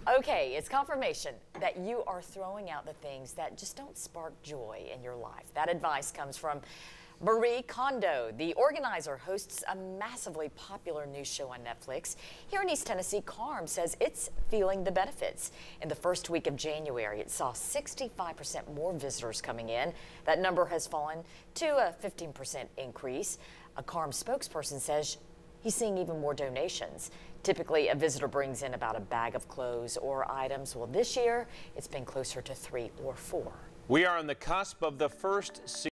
Okay, it's confirmation that you are throwing out the things that just don't spark joy in your life. That advice comes from Kondo. The organizer hosts a massively popular news show on Netflix. Here in East Tennessee, KARM says it's feeling the benefits. In the first week of January, it saw 65% more visitors coming in. That number has fallen to a 15% increase. A KARM spokesperson says he's seeing even more donations. Typically, a visitor brings in about a bag of clothes or items. Well, this year, it's been closer to 3 or 4. We are on the cusp of the first